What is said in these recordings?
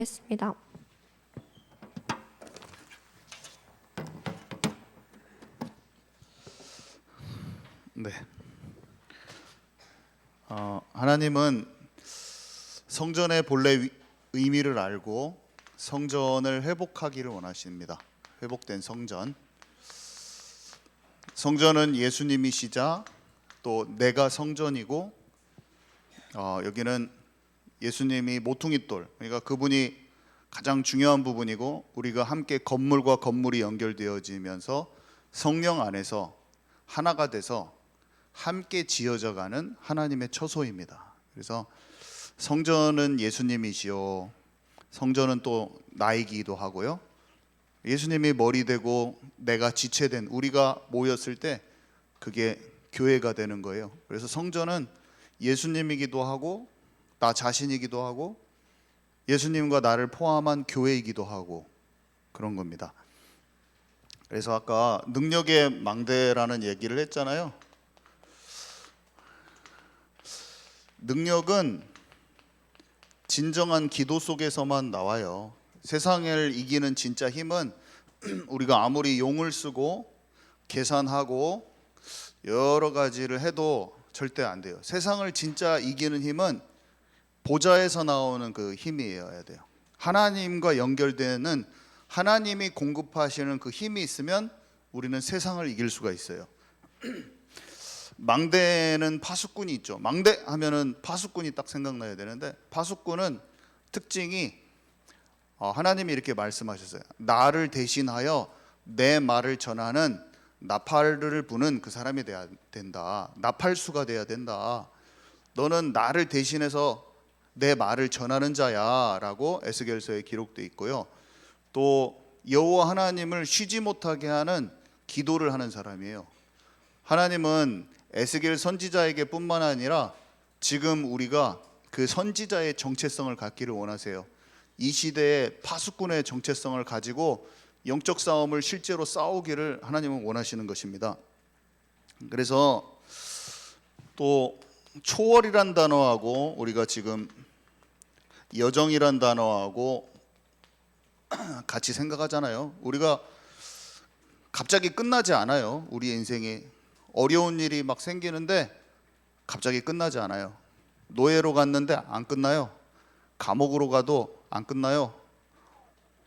했습니다. 네. 하나님은 성전의 본래 의미를 알고 성전을 회복하기를 원하십니다. 회복된 성전. 성전은 예수님이시자 또 내가 성전이고, 여기는 예수님이 모퉁이돌, 그러니까 그분이 가장 중요한 부분이고, 우리가 함께 건물과 건물이 연결되어지면서 성령 안에서 하나가 돼서 함께 지어져 가는 하나님의 처소입니다. 그래서 성전은 예수님이시요, 성전은 또 나이기도 하고요. 예수님이 머리 되고 내가 지체된 우리가 모였을 때 그게 교회가 되는 거예요. 그래서 성전은 예수님이기도 하고 나 자신이기도 하고 예수님과 나를 포함한 교회이기도 하고 그런 겁니다. 그래서 아까 능력의 망대라는 얘기를 했잖아요. 능력은 진정한 기도 속에서만 나와요. 세상을 이기는 진짜 힘은 우리가 아무리 용을 쓰고 계산하고 여러 가지를 해도 절대 안 돼요. 세상을 진짜 이기는 힘은 보좌에서 나오는 그 힘이어야 돼요. 하나님과 연결되는, 하나님이 공급하시는 그 힘이 있으면 우리는 세상을 이길 수가 있어요. 망대는 파수꾼이 있죠. 망대 하면은 파수꾼이 딱 생각나야 되는데, 파수꾼은 특징이 하나님이 이렇게 말씀하셨어요. 나를 대신하여 내 말을 전하는 나팔을 부는 그 사람이 돼야 된다. 나팔수가 돼야 된다. 너는 나를 대신해서 내 말을 전하는 자야 라고 에스겔서에 기록되어 있고요. 또 여호와 하나님을 쉬지 못하게 하는 기도를 하는 사람이에요. 하나님은 에스겔 선지자에게 뿐만 아니라 지금 우리가 그 선지자의 정체성을 갖기를 원하세요. 이 시대의 파수꾼의 정체성을 가지고 영적 싸움을 실제로 싸우기를 하나님은 원하시는 것입니다. 그래서 또 초월이란 단어하고 우리가 지금 여정이란 단어하고 같이 생각하잖아요. 우리가 갑자기 끝나지 않아요. 우리 인생에 어려운 일이 막 생기는데 갑자기 끝나지 않아요. 노예로 갔는데 안 끝나요. 감옥으로 가도 안 끝나요.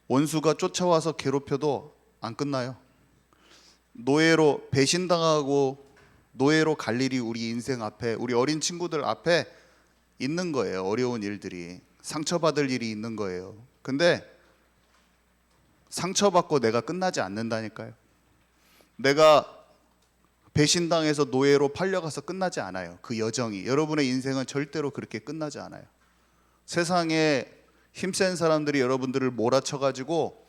원수가 쫓아와서 괴롭혀도 안 끝나요. 노예로 배신당하고 노예로 갈 일이 우리 인생 앞에, 우리 어린 친구들 앞에 있는 거예요. 어려운 일들이, 상처받을 일이 있는 거예요. 근데 상처받고 내가 끝나지 않는다니까요. 내가 배신당해서 노예로 팔려가서 끝나지 않아요. 그 여정이, 여러분의 인생은 절대로 그렇게 끝나지 않아요. 세상에 힘센 사람들이 여러분들을 몰아쳐가지고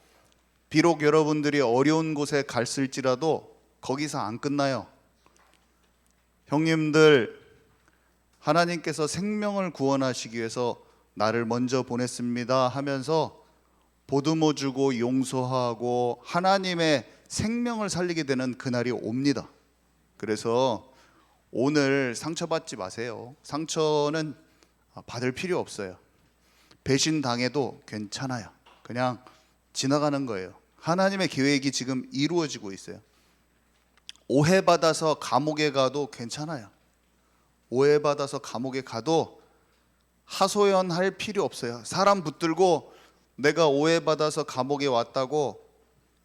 비록 여러분들이 어려운 곳에 갔을지라도 거기서 안 끝나요. 형님들, 하나님께서 생명을 구원하시기 위해서 나를 먼저 보냈습니다 하면서 보듬어 주고 용서하고 하나님의 생명을 살리게 되는 그날이 옵니다. 그래서 오늘 상처받지 마세요. 상처는 받을 필요 없어요. 배신당해도 괜찮아요. 그냥 지나가는 거예요. 하나님의 계획이 지금 이루어지고 있어요. 오해받아서 감옥에 가도 괜찮아요. 오해받아서 감옥에 가도 하소연할 필요 없어요. 사람 붙들고 내가 오해받아서 감옥에 왔다고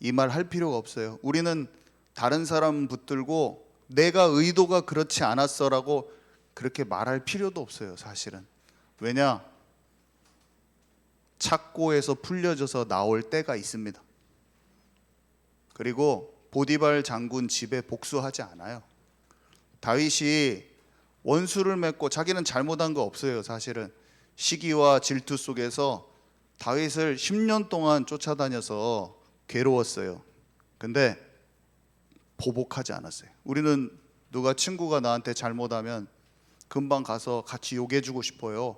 이 말 할 필요가 없어요. 우리는 다른 사람 붙들고 내가 의도가 그렇지 않았어라고 그렇게 말할 필요도 없어요. 사실은. 왜냐? 착고에서 풀려져서 나올 때가 있습니다. 그리고 보디발 장군 집에 복수하지 않아요. 다윗이 원수를 맺고, 자기는 잘못한 거 없어요. 사실은 시기와 질투 속에서 다윗을 10년 동안 쫓아다녀서 괴로웠어요. 근데 보복하지 않았어요. 우리는 누가 친구가 나한테 잘못하면 금방 가서 같이 욕해주고 싶어요.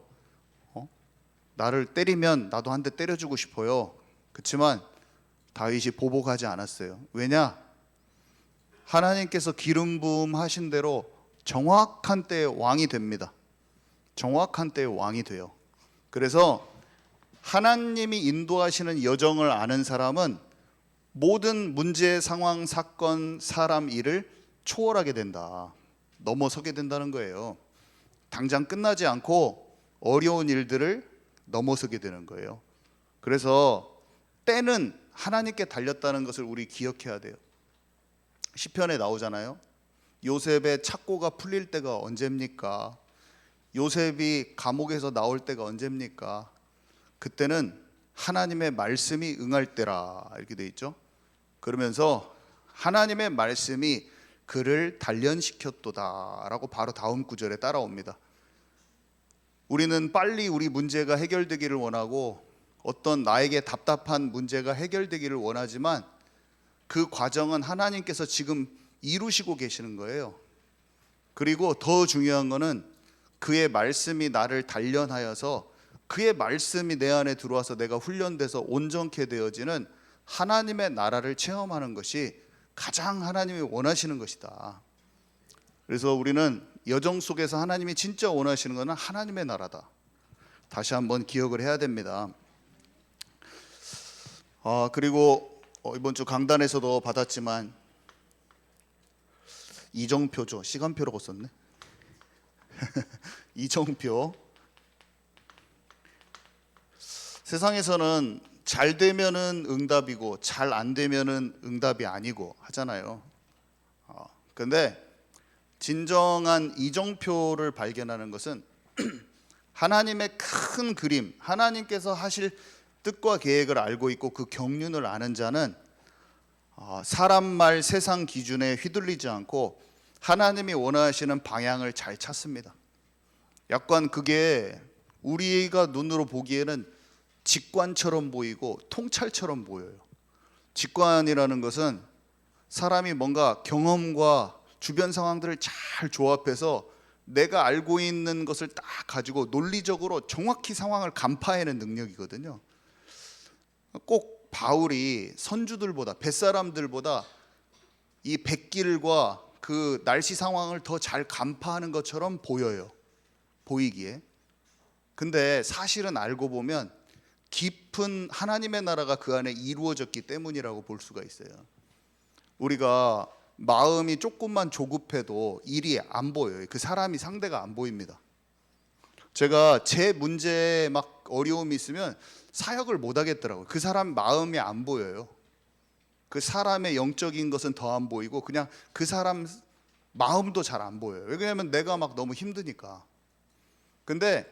나를 때리면 나도 한 대 때려주고 싶어요. 그렇지만 다윗이 보복하지 않았어요. 왜냐? 하나님께서 기름 부음 하신 대로 정확한 때에 왕이 됩니다. 정확한 때에 왕이 돼요. 그래서 하나님이 인도하시는 여정을 아는 사람은 모든 문제, 상황, 사건, 사람, 일을 초월하게 된다. 넘어서게 된다는 거예요. 당장 끝나지 않고 어려운 일들을 넘어서게 되는 거예요. 그래서 때는 하나님께 달렸다는 것을 우리 기억해야 돼요. 시편에 나오잖아요. 요셉의 착고가 풀릴 때가 언제입니까? 요셉이 감옥에서 나올 때가 언제입니까? 그때는 하나님의 말씀이 응할 때라, 이렇게 돼 있죠. 그러면서 하나님의 말씀이 그를 단련시켰도다라고 바로 다음 구절에 따라옵니다. 우리는 빨리 우리 문제가 해결되기를 원하고 어떤 나에게 답답한 문제가 해결되기를 원하지만 그 과정은 하나님께서 지금 이루시고 계시는 거예요. 그리고 더 중요한 거는 그의 말씀이 나를 단련하여서 그의 말씀이 내 안에 들어와서 내가 훈련돼서 온전케 되어지는 하나님의 나라를 체험하는 것이 가장 하나님이 원하시는 것이다. 그래서 우리는 여정 속에서 하나님이 진짜 원하시는 것은 하나님의 나라다. 다시 한번 기억을 해야 됩니다. 그리고 이번 주 강단에서도 받았지만 이정표죠. 시간표라고 썼네. 이정표. 세상에서는 잘 되면은 응답이고 잘 안 되면은 응답이 아니고 하잖아요. 근데 진정한 이정표를 발견하는 것은 하나님의 큰 그림, 하나님께서 하실 뜻과 계획을 알고 있고 그 경륜을 아는 자는 사람 말, 세상 기준에 휘둘리지 않고 하나님이 원하시는 방향을 잘 찾습니다. 약간 그게 우리가 눈으로 보기에는 직관처럼 보이고 통찰처럼 보여요. 직관이라는 것은 사람이 뭔가 경험과 주변 상황들을 잘 조합해서 내가 알고 있는 것을 딱 가지고 논리적으로 정확히 상황을 간파해내는 능력이거든요. 꼭 바울이 선주들보다, 뱃사람들보다 이 백길과 그 날씨 상황을 더 잘 간파하는 것처럼 보여요. 보이기에. 근데 사실은 알고 보면 깊은 하나님의 나라가 그 안에 이루어졌기 때문이라고 볼 수가 있어요. 우리가 마음이 조금만 조급해도 일이 안 보여요. 그 사람이 상대가 안 보입니다. 제가 제 문제에 막 어려움이 있으면 사역을 못 하겠더라고요. 그 사람 마음이 안 보여요. 그 사람의 영적인 것은 더 안 보이고 그냥 그 사람 마음도 잘 안 보여요. 왜냐하면 내가 막 너무 힘드니까. 근데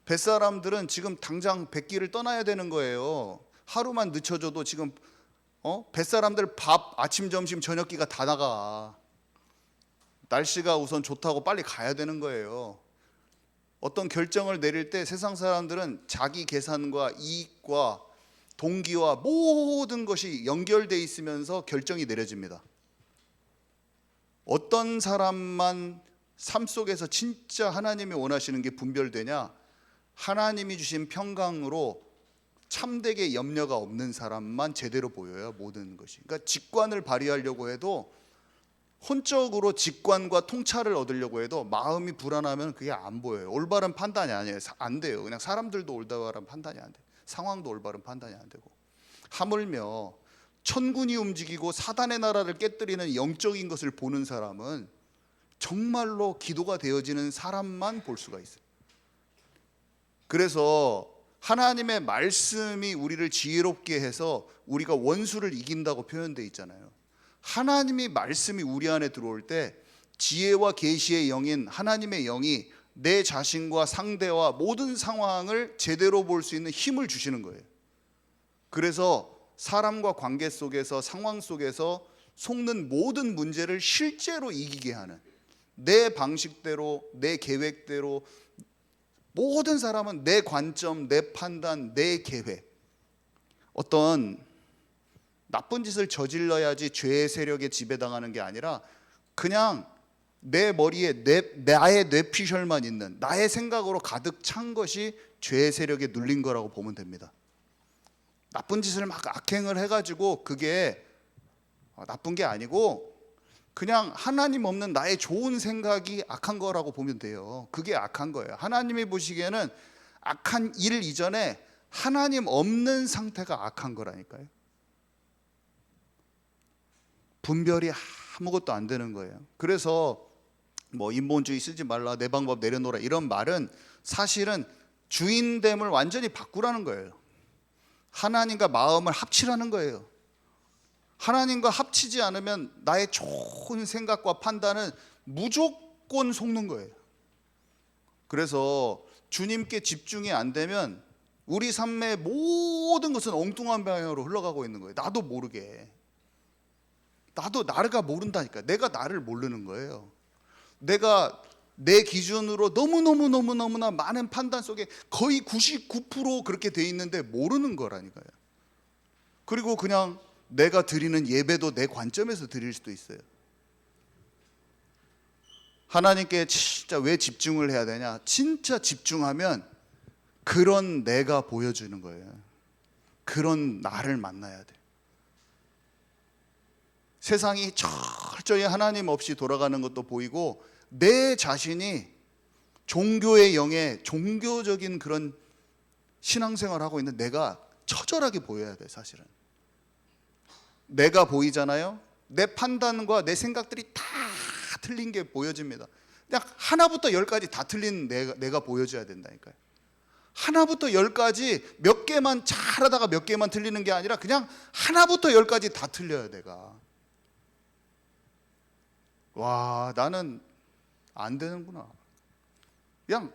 뱃사람들은 지금 당장 백길을 떠나야 되는 거예요. 하루만 늦춰줘도 지금 뱃사람들 밥, 아침, 점심, 저녁기가 다 나가. 날씨가 우선 좋다고 빨리 가야 되는 거예요. 어떤 결정을 내릴 때 세상 사람들은 자기 계산과 이익과 동기와 모든 것이 연결되어 있으면서 결정이 내려집니다. 어떤 사람만 삶 속에서 진짜 하나님이 원하시는 게 분별되냐? 하나님이 주신 평강으로 참되게 염려가 없는 사람만 제대로 보여요. 모든 것이. 그러니까 직관을 발휘하려고 해도 혼적으로 직관과 통찰을 얻으려고 해도 마음이 불안하면 그게 안 보여요. 올바른 판단이 아니에요. 안 돼요. 그냥 사람들도 올바른 판단이 안 돼. 상황도 올바른 판단이 안 되고. 하물며 천군이 움직이고 사단의 나라를 깨뜨리는 영적인 것을 보는 사람은 정말로 기도가 되어지는 사람만 볼 수가 있어요. 그래서 하나님의 말씀이 우리를 지혜롭게 해서 우리가 원수를 이긴다고 표현되어 있잖아요. 하나님이 말씀이 우리 안에 들어올 때 지혜와 계시의 영인 하나님의 영이 내 자신과 상대와 모든 상황을 제대로 볼 수 있는 힘을 주시는 거예요. 그래서 사람과 관계 속에서 상황 속에서 속는 모든 문제를 실제로 이기게 하는 내 방식대로 내 계획대로 모든 사람은 내 관점, 내 판단, 내 계획 어떤 나쁜 짓을 저질러야지 죄의 세력에 지배당하는 게 아니라 그냥 내 머리에 나의 뇌피셜만 있는 나의 생각으로 가득 찬 것이 죄의 세력에 눌린 거라고 보면 됩니다. 나쁜 짓을 막 악행을 해가지고 그게 나쁜 게 아니고 그냥 하나님 없는 나의 좋은 생각이 악한 거라고 보면 돼요. 그게 악한 거예요. 하나님이 보시기에는 악한 일 이전에 하나님 없는 상태가 악한 거라니까요. 분별이 아무것도 안 되는 거예요. 그래서 뭐 인본주의 쓰지 말라, 내 방법 내려놓으라 이런 말은 사실은 주인됨을 완전히 바꾸라는 거예요. 하나님과 마음을 합치라는 거예요. 하나님과 합치지 않으면 나의 좋은 생각과 판단은 무조건 속는 거예요. 그래서 주님께 집중이 안 되면 우리 삶의 모든 것은 엉뚱한 방향으로 흘러가고 있는 거예요. 나도 모르게. 나도 나를 모른다니까. 내가 나를 모르는 거예요. 내가 내 기준으로 너무나 많은 판단 속에 거의 99% 그렇게 돼 있는데 모르는 거라니까요. 그리고 그냥 내가 드리는 예배도 내 관점에서 드릴 수도 있어요. 하나님께 진짜 왜 집중을 해야 되냐? 진짜 집중하면 그런 내가 보여주는 거예요. 그런 나를 만나야 돼. 세상이 철저히 하나님 없이 돌아가는 것도 보이고 내 자신이 종교의 영에 종교적인 그런 신앙생활을 하고 있는 내가 처절하게 보여야 돼. 사실은 내가 보이잖아요. 내 판단과 내 생각들이 다 틀린 게 보여집니다. 그냥 하나부터 열까지 다 틀린 내가 보여줘야 된다니까요. 하나부터 열까지 몇 개만 잘하다가 몇 개만 틀리는 게 아니라 그냥 하나부터 열까지 다 틀려요. 내가 와, 나는 안 되는구나. 그냥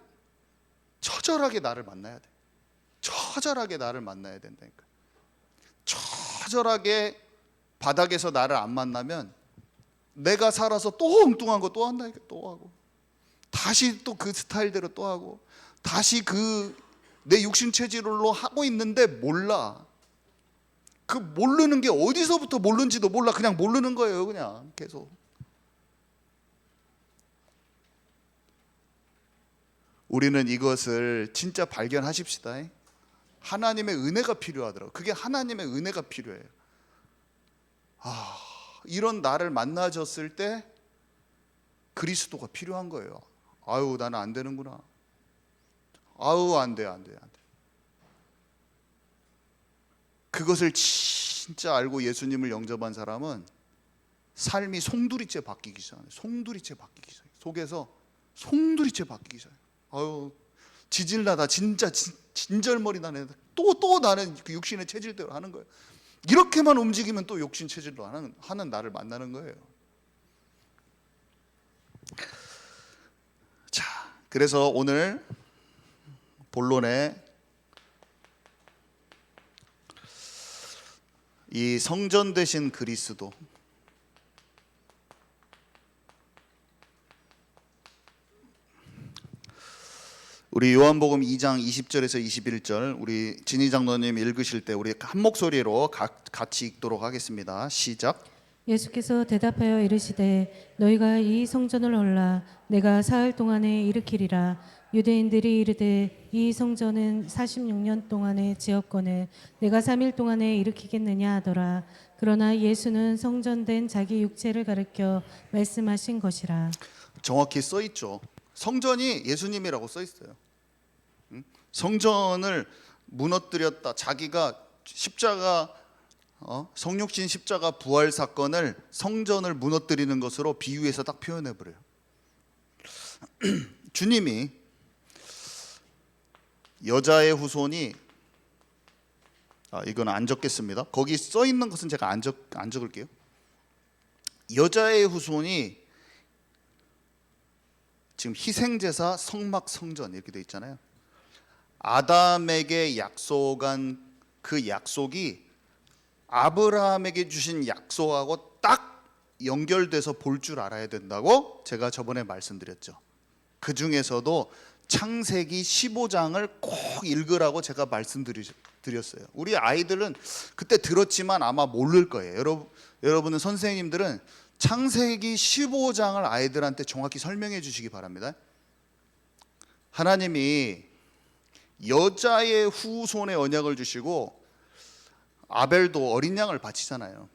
처절하게 나를 만나야 돼. 처절하게 나를 만나야 된다니까. 처절하게 바닥에서 나를 안 만나면 내가 살아서 또 엉뚱한 거 또 한다니까. 또 하고 다시 또 그 스타일대로 또 하고 다시 그 내 육신 체질로 하고 있는데 몰라. 그 모르는 게 어디서부터 모르는지도 몰라. 그냥 모르는 거예요. 그냥 계속. 우리는 이것을 진짜 발견하십시다. 하나님의 은혜가 필요하더라고요. 그게 하나님의 은혜가 필요해요. 이런 나를 만나줬을 때 그리스도가 필요한 거예요. 아유, 나는 안 되는구나. 아유, 안 돼. 그것을 진짜 알고 예수님을 영접한 사람은 삶이 송두리째 바뀌기 시작해요. 송두리째 바뀌기 시작해요. 속에서 송두리째 바뀌기 시작해요. 아유, 지질나다 진짜 진절머리 나네. 또 나는 그 육신의 체질대로 하는 거예요. 이렇게만 움직이면 또 육신 체질로 하는 나를 만나는 거예요. 자, 그래서 오늘 본론에 이 성전 되신 그리스도, 우리 요한복음 2장 20절에서 21절 우리 진희 장로님 읽으실 때 우리 한 목소리로 같이 읽도록 하겠습니다. 시작. 예수께서 대답하여 이르시되 너희가 이 성전을 헐라 내가 사흘 동안에 일으키리라. 유대인들이 이르되 이 성전은 46년 동안에 지었거늘 내가 3일 동안에 일으키겠느냐 하더라. 그러나 예수는 성전된 자기 육체를 가리켜 말씀하신 것이라. 정확히 써 있죠. 성전이 예수님이라고 써 있어요. 성전을 무너뜨렸다. 자기가 십자가 성육신 십자가 부활 사건을 성전을 무너뜨리는 것으로 비유해서 딱 표현해 버려요. 주님이 여자의 후손이 이건 안 적겠습니다. 거기 써 있는 것은 제가 안 적을게요. 여자의 후손이 지금 희생제사, 성막, 성전 이렇게 돼 있잖아요. 아담에게 약속한 그 약속이 아브라함에게 주신 약속하고 딱 연결돼서 볼 줄 알아야 된다고 제가 저번에 말씀드렸죠. 그 중에서도 창세기 15장을 꼭 읽으라고 제가 말씀드렸어요. 우리 아이들은 그때 들었지만 아마 모를 거예요. 여러분은 선생님들은 창세기 15장을 아이들한테 정확히 설명해 주시기 바랍니다. 하나님이 여자의 후손의 언약을 주시고 아벨도 어린 양을 바치잖아요.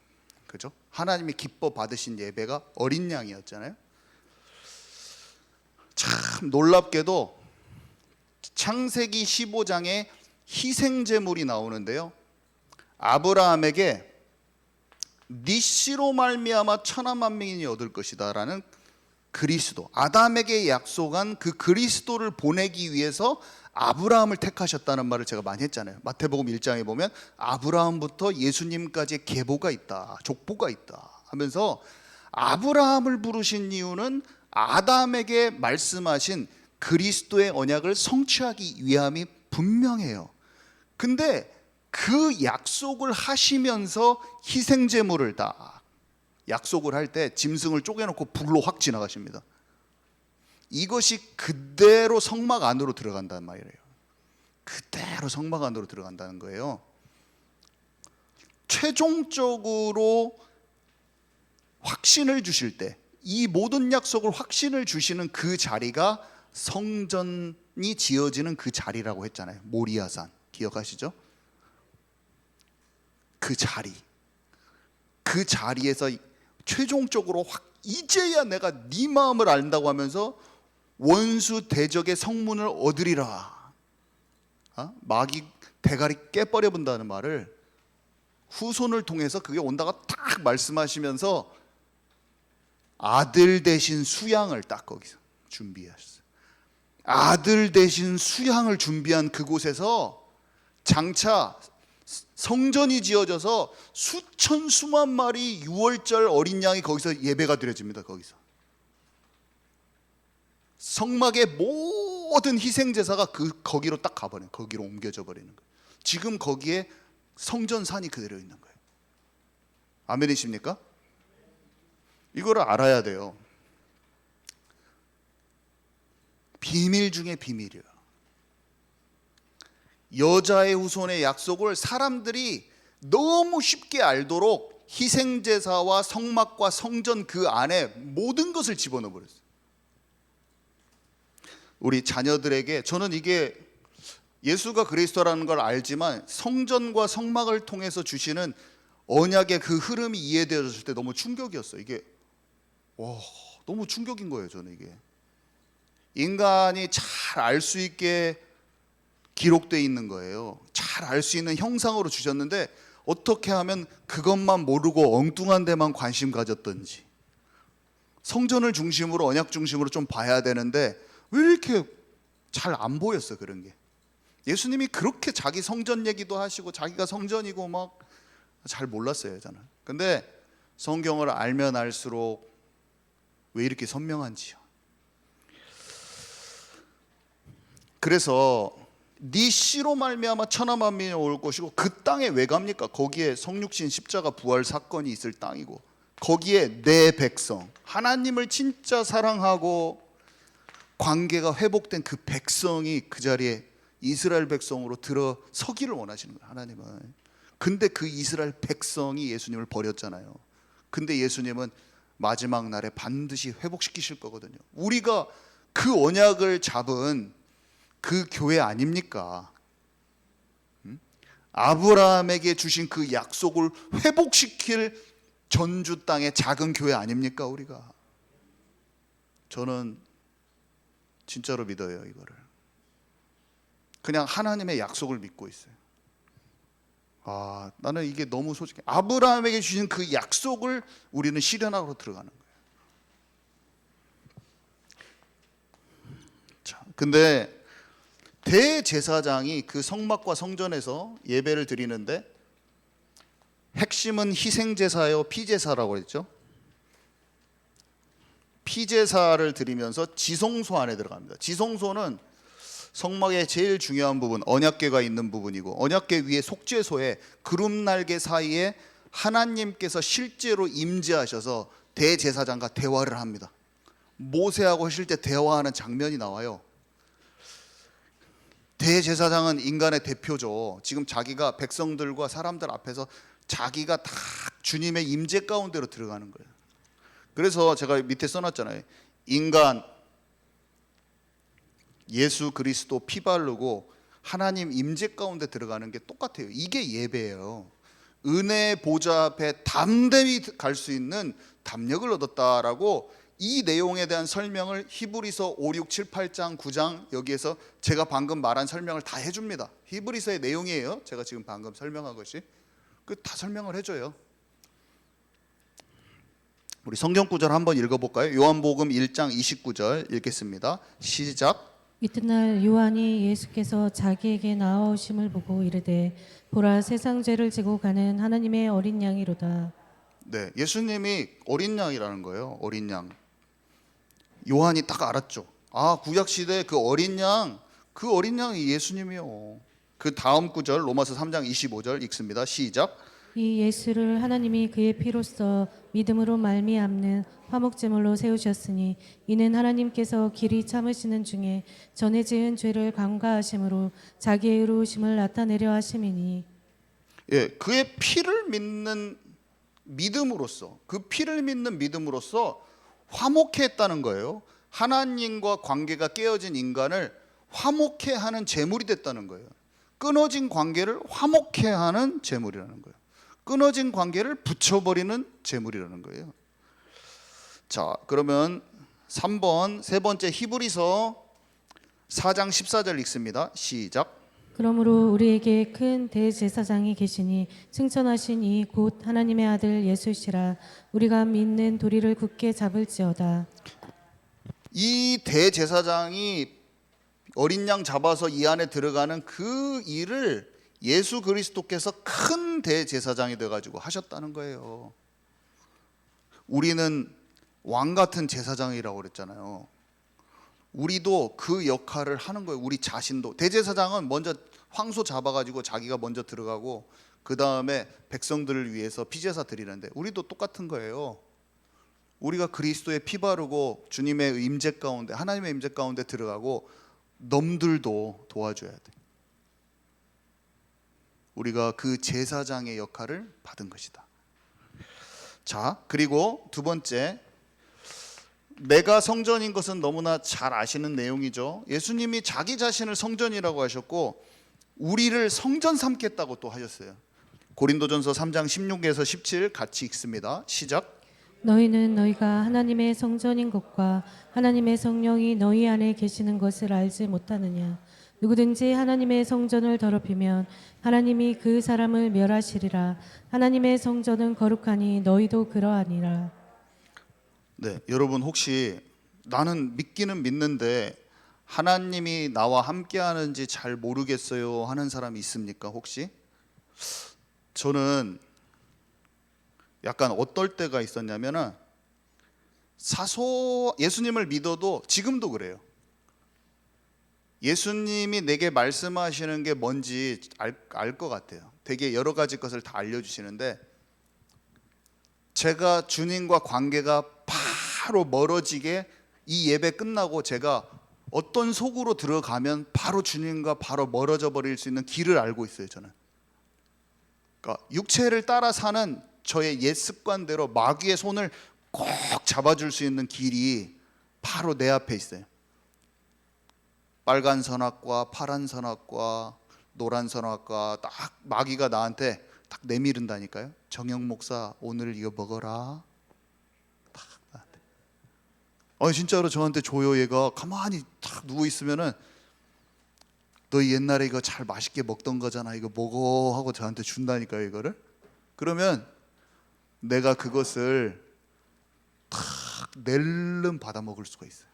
그죠? 하나님이 기뻐 받으신 예배가 어린 양이었잖아요. 참 놀랍게도 창세기 15장에 희생 제물이 나오는데요. 아브라함에게 네 씨로 말미암아 천하 만민이 얻을 것이다라는 그리스도, 아담에게 약속한 그 그리스도를 보내기 위해서 아브라함을 택하셨다는 말을 제가 많이 했잖아요. 마태복음 1장에 보면 아브라함부터 예수님까지의 계보가 있다, 족보가 있다 하면서 아브라함을 부르신 이유는 아담에게 말씀하신 그리스도의 언약을 성취하기 위함이 분명해요. 근데 그 약속을 하시면서 희생 제물을 다 약속을 할 때 짐승을 쪼개놓고 불로 확 지나가십니다. 이것이 그대로 성막 안으로 들어간단 말이에요. 그대로 성막 안으로 들어간다는 거예요. 최종적으로 확신을 주실 때, 이 모든 약속을 확신을 주시는 그 자리가 성전이 지어지는 그 자리라고 했잖아요. 모리아산 기억하시죠? 그 자리, 그 자리에서 최종적으로 이제야 내가 네 마음을 안다고 하면서 원수 대적의 성문을 얻으리라. 마귀 대가리 깨버려 본다는 말을 후손을 통해서 그게 온다고 딱 말씀하시면서 아들 대신 수양을 딱 거기서 준비하셨어요. 아들 대신 수양을 준비한 그곳에서 장차 성전이 지어져서 수천 수만 마리 6월절 어린 양이 거기서 예배가 드려집니다. 성막의 모든 희생 제사가 거기로 딱 가버려요. 거기로 옮겨져 버리는 거예요. 지금 거기에 성전산이 그대로 있는 거예요. 아멘이십니까? 이거를 알아야 돼요. 비밀 중에 비밀이에요. 여자의 후손의 약속을 사람들이 너무 쉽게 알도록 희생제사와 성막과 성전 그 안에 모든 것을 집어넣어 버렸어요. 우리 자녀들에게, 저는 이게 예수가 그리스도라는 걸 알지만 성전과 성막을 통해서 주시는 언약의 그 흐름이 이해되어졌을 때 너무 충격이었어요. 이게 너무 충격인 거예요. 저는 이게 인간이 잘 알 수 있게 기록되어 있는 거예요. 잘 알 수 있는 형상으로 주셨는데 어떻게 하면 그것만 모르고 엉뚱한 데만 관심 가졌던지, 성전을 중심으로 언약 중심으로 좀 봐야 되는데 왜 이렇게 잘 안 보였어. 그런 게 예수님이 그렇게 자기 성전 얘기도 하시고 자기가 성전이고 막 잘 몰랐어요. 저는. 근데 성경을 알면 알수록 왜 이렇게 선명한지요. 그래서 네 씨로 말미암아 천하 만민이 올 것이고, 그 땅에 왜 갑니까? 거기에 성육신 십자가 부활 사건이 있을 땅이고, 거기에 내 백성, 하나님을 진짜 사랑하고 관계가 회복된 그 백성이 그 자리에 이스라엘 백성으로 들어서기를 원하시는 거예요. 하나님은. 근데 그 이스라엘 백성이 예수님을 버렸잖아요. 근데 예수님은 마지막 날에 반드시 회복시키실 거거든요. 우리가 그 언약을 잡은 그 교회 아닙니까? 아브라함에게 주신 그 약속을 회복시킬 전주 땅의 작은 교회 아닙니까? 우리가. 저는 진짜로 믿어요. 이거를 그냥 하나님의 약속을 믿고 있어요. 나는 이게 너무 솔직해. 아브라함에게 주신 그 약속을 우리는 실현하러 들어가는 거예요. 자, 근데 대제사장이 그 성막과 성전에서 예배를 드리는데 핵심은 희생제사요 피제사라고 했죠. 피제사를 드리면서 지성소 안에 들어갑니다. 지성소는 성막의 제일 중요한 부분, 언약궤가 있는 부분이고, 언약궤 위에 속죄소에 구름날개 사이에 하나님께서 실제로 임재하셔서 대제사장과 대화를 합니다. 모세하고 실제 대화하는 장면이 나와요. 대제사장은 인간의 대표죠. 지금 자기가 백성들과 사람들 앞에서 자기가 다 주님의 임재 가운데로 들어가는 거예요. 그래서 제가 밑에 써놨잖아요. 인간 예수 그리스도 피 바르고 하나님 임재 가운데 들어가는 게 똑같아요. 이게 예배예요. 은혜의 보좌 앞에 담대히 갈 수 있는 담력을 얻었다라고 이 내용에 대한 설명을 히브리서 5, 6, 7, 8장, 9장 여기에서 제가 방금 말한 설명을 다 해줍니다. 히브리서의 내용이에요. 제가 지금 방금 설명한 것이 그 다 설명을 해줘요. 우리 성경 구절 한번 읽어볼까요? 요한복음 1장 29절 읽겠습니다. 시작. 이튿날 요한이 예수께서 자기에게 나아오심을 보고 이르되 보라 세상 죄를 지고 가는 하나님의 어린 양이로다. 네, 예수님이 어린 양이라는 거예요. 어린 양. 요한이 딱 알았죠. 아, 구약 시대 그 어린 양, 그 어린 양이 예수님이요. 그 다음 구절 로마서 3장 25절 읽습니다. 시작. 이 예수를 하나님이 그의 피로써 믿음으로 말미암는 화목제물로 세우셨으니 이는 하나님께서 길이 참으시는 중에 전에 지은 죄를 간과하심으로 자기의 의로우심을 나타내려 하심이니. 예, 그의 피를 믿는 믿음으로써, 그 피를 믿는 믿음으로써 화목해 했다는 거예요. 하나님과 관계가 깨어진 인간을 화목해 하는 제물이 됐다는 거예요. 끊어진 관계를 화목해 하는 제물이라는 거예요. 끊어진 관계를 붙여버리는 제물이라는 거예요. 자, 그러면 3번 세 번째 히브리서 4장 14절 읽습니다. 시작. 그러므로 우리에게 큰 대제사장이 계시니 승천하신 이 곧 하나님의 아들 예수시라. 우리가 믿는 도리를 굳게 잡을지어다. 이 대제사장이 어린 양 잡아서 이 안에 들어가는 그 일을 예수 그리스도께서 큰 대제사장이 돼가지고 하셨다는 거예요. 우리는 왕 같은 제사장이라고 그랬잖아요. 우리도 그 역할을 하는 거예요. 우리 자신도. 대제사장은 먼저 황소 잡아가지고 자기가 먼저 들어가고 그 다음에 백성들을 위해서 피제사 드리는데 우리도 똑같은 거예요. 우리가 그리스도의 피 바르고 주님의 임재 가운데, 하나님의 임재 가운데 들어가고 넘들도 도와줘야 돼. 우리가 그 제사장의 역할을 받은 것이다. 자, 그리고 두 번째, 내가 성전인 것은 너무나 잘 아시는 내용이죠. 예수님이 자기 자신을 성전이라고 하셨고 우리를 성전 삼겠다고 또 하셨어요. 고린도전서 3장 16에서 17 같이 읽습니다. 시작. 너희는 너희가 하나님의 성전인 것과 하나님의 성령이 너희 안에 계시는 것을 알지 못하느냐. 누구든지 하나님의 성전을 더럽히면 하나님이 그 사람을 멸하시리라. 하나님의 성전은 거룩하니 너희도 그러하니라. 네, 여러분 혹시 나는 믿기는 믿는데 하나님이 나와 함께 하는지 잘 모르겠어요 하는 사람이 있습니까? 혹시? 저는 약간 어떨 때가 있었냐면은 예수님을 믿어도 지금도 그래요. 예수님이 내게 말씀하시는 게 뭔지 알 것 같아요. 되게 여러 가지 것을 다 알려주시는데 제가 주님과 관계가 바로 멀어지게 이 예배 끝나고 제가 어떤 속으로 들어가면 바로 주님과 바로 멀어져 버릴 수 있는 길을 알고 있어요. 저는 그러니까 육체를 따라 사는 저의 옛 습관대로 마귀의 손을 꼭 잡아줄 수 있는 길이 바로 내 앞에 있어요. 빨간 선악과 파란 선악과 노란 선악과 딱 마귀가 나한테 딱 내미른다니까요. 정영 목사 오늘 이거 먹어라. 딱 나한테. 진짜로 저한테 줘요. 얘가 가만히 딱 누워 있으면은 너 옛날에 이거 잘 맛있게 먹던 거잖아. 이거 먹어 하고 저한테 준다니까요. 이거를. 그러면 내가 그것을 탁 낼름 받아 먹을 수가 있어요.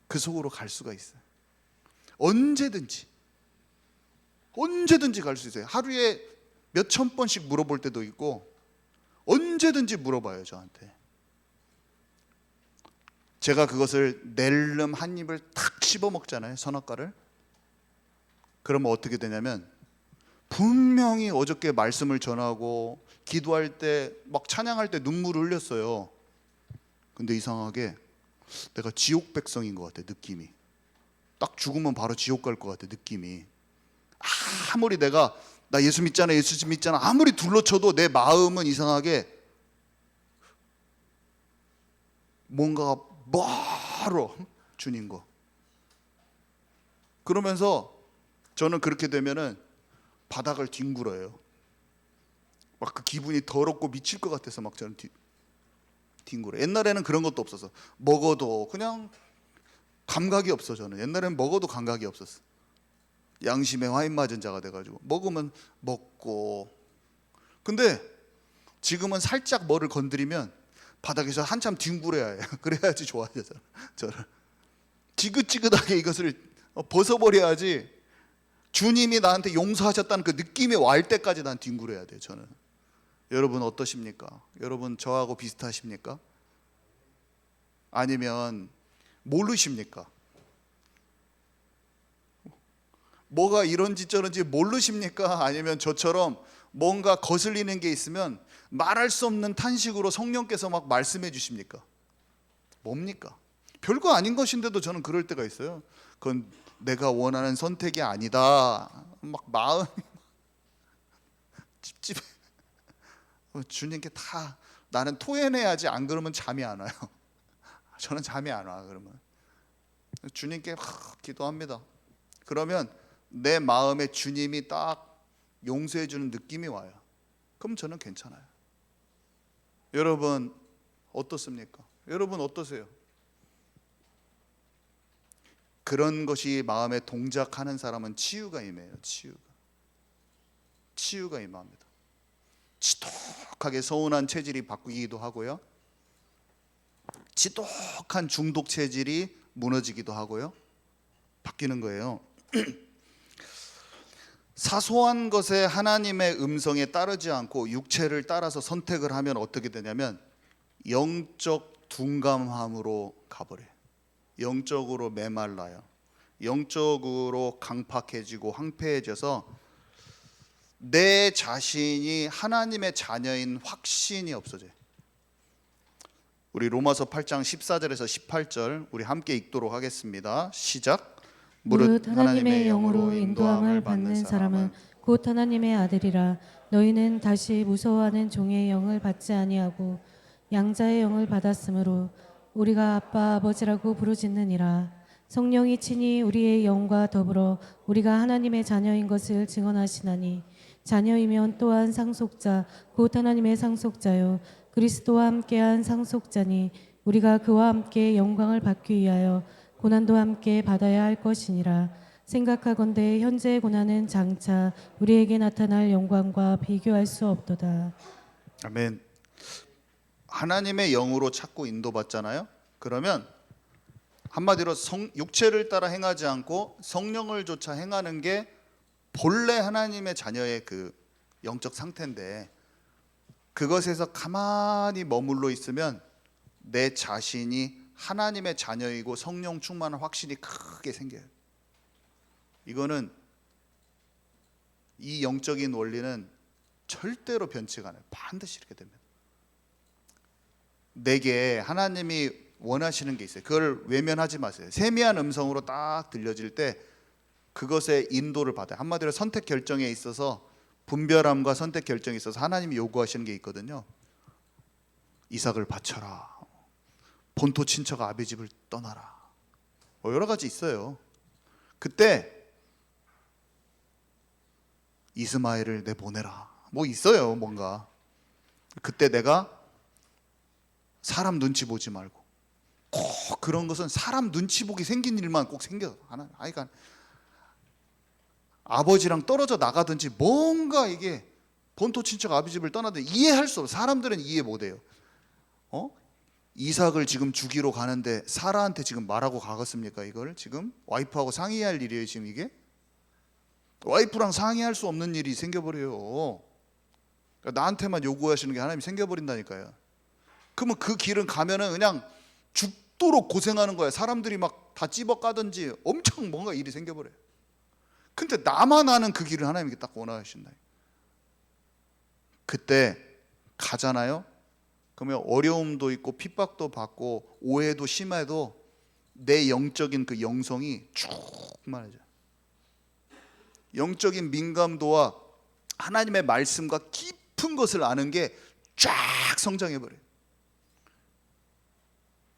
그 속으로 갈 수가 있어요. 언제든지 갈 수 있어요. 하루에 몇천 번씩 물어볼 때도 있고 언제든지 물어봐요. 저한테. 제가 그것을 낼름 한 입을 탁 씹어 먹잖아요. 선악과를. 그러면 어떻게 되냐면 분명히 어저께 말씀을 전하고 기도할 때 막 찬양할 때 눈물을 흘렸어요. 근데 이상하게 내가 지옥 백성인 것 같아. 느낌이 딱 죽으면 바로 지옥 갈 것 같아. 느낌이. 아무리 내가 나 예수 믿잖아 예수 믿잖아 아무리 둘러쳐도 내 마음은 이상하게 뭔가 멀어. 주님과. 그러면서 저는 그렇게 되면은 바닥을 뒹굴어요. 막 그 기분이 더럽고 미칠 것 같아서 막 저는 뒹굴어요. 옛날에는 그런 것도 없어서 먹어도 그냥 감각이 없어. 저는 옛날에는 먹어도 감각이 없었어. 양심에 와인 맞은 자가 돼가지고 먹으면 먹고. 근데 지금은 살짝 뭐를 건드리면 바닥에서 한참 뒹굴어야 해요. 그래야지 좋아하잖아. 저를 지긋지긋하게 이것을 벗어버려야지 주님이 나한테 용서하셨다는 그 느낌이 왈 때까지 난 뒹굴어야 돼요. 저는. 여러분 어떠십니까? 여러분 저하고 비슷하십니까? 아니면 모르십니까? 뭐가 이런지 저런지 모르십니까? 아니면 저처럼 뭔가 거슬리는 게 있으면 말할 수 없는 탄식으로 성령께서 막 말씀해 주십니까? 뭡니까? 별거 아닌 것인데도 저는 그럴 때가 있어요. 그건 내가 원하는 선택이 아니다. 막 마음이 찝찝해. 주님께 다 나는 토해내야지. 안 그러면 잠이 안 와요. 저는 잠이 안 와. 그러면 주님께 기도합니다. 그러면 내 마음에 주님이 딱 용서해 주는 느낌이 와요. 그럼 저는 괜찮아요. 여러분 어떻습니까? 여러분 어떠세요? 그런 것이 마음에 동작하는 사람은 치유가 임해요. 치유가 임합니다. 지독하게 서운한 체질이 바뀌기도 하고요, 지독한 중독 체질이 무너지기도 하고요, 바뀌는 거예요. 사소한 것에 하나님의 음성에 따르지 않고 육체를 따라서 선택을 하면 어떻게 되냐면 영적 둔감함으로 가버려요. 영적으로 메말라요. 영적으로 강팍해지고 황폐해져서 내 자신이 하나님의 자녀인 확신이 없어져요. 우리 로마서 8장 14절에서 18절 우리 함께 읽도록 하겠습니다. 시작. 무릇 하나님의 영으로 인도함을 받는 사람은 곧 하나님의 아들이라. 너희는 다시 무서워하는 종의 영을 받지 아니하고 양자의 영을 받았으므로 우리가 아빠 아버지라고 부르짖느니라. 성령이 친히 우리의 영과 더불어 우리가 하나님의 자녀인 것을 증언하시나니 자녀이면 또한 상속자 곧 하나님의 상속자요 그리스도와 함께한 상속자니 우리가 그와 함께 영광을 받기 위하여 고난도 함께 받아야 할 것이니라. 생각하건대 현재의 고난은 장차 우리에게 나타날 영광과 비교할 수 없도다. 아멘. 하나님의 영으로 자꾸 인도받잖아요. 그러면 한마디로 육체를 따라 행하지 않고 성령을 조차 행하는 게 본래 하나님의 자녀의 그 영적 상태인데, 그것에서 가만히 머물러 있으면 내 자신이 하나님의 자녀이고 성령 충만한 확신이 크게 생겨요. 이거는 이 영적인 원리는 절대로 변치가 않아요. 반드시 이렇게 됩니다. 내게 하나님이 원하시는 게 있어요. 그걸 외면하지 마세요. 세미한 음성으로 딱 들려질 때 그것의 인도를 받아요. 한마디로 선택 결정에 있어서, 분별함과 선택 결정에 있어서 하나님이 요구하시는 게 있거든요. 이삭을 바쳐라, 본토 친척 아비 집을 떠나라, 여러 가지 있어요. 그때 이스마엘을 내보내라, 있어요. 뭔가 그때 내가 사람 눈치 보지 말고, 꼭 그런 것은 사람 눈치 보기 생긴 일만 꼭 생겨. 아이가 아버지랑 떨어져 나가든지 뭔가 이게 본토 친척 아비 집을 떠나든 이해할 수 없어. 사람들은 이해 못해요. 이삭을 지금 죽이러 가는데 사라한테 지금 말하고 가겠습니까? 이걸 지금 와이프하고 상의할 일이에요. 지금 이게 와이프랑 상의할 수 없는 일이 생겨버려요. 그러니까 나한테만 요구하시는 게 하나님이 생겨버린다니까요. 그러면 그 길은 가면은 그냥 죽도록 고생하는 거야. 사람들이 막 다 찝어 까든지 엄청 뭔가 일이 생겨버려요. 근데 나만 아는 그 길을 하나님이 딱 원하신다. 그때 가잖아요. 그러면 어려움도 있고 핍박도 받고 오해도 심해도 내 영적인 그 영성이 쭉 많아져요. 영적인 민감도와 하나님의 말씀과 깊은 것을 아는 게 쫙 성장해버려요.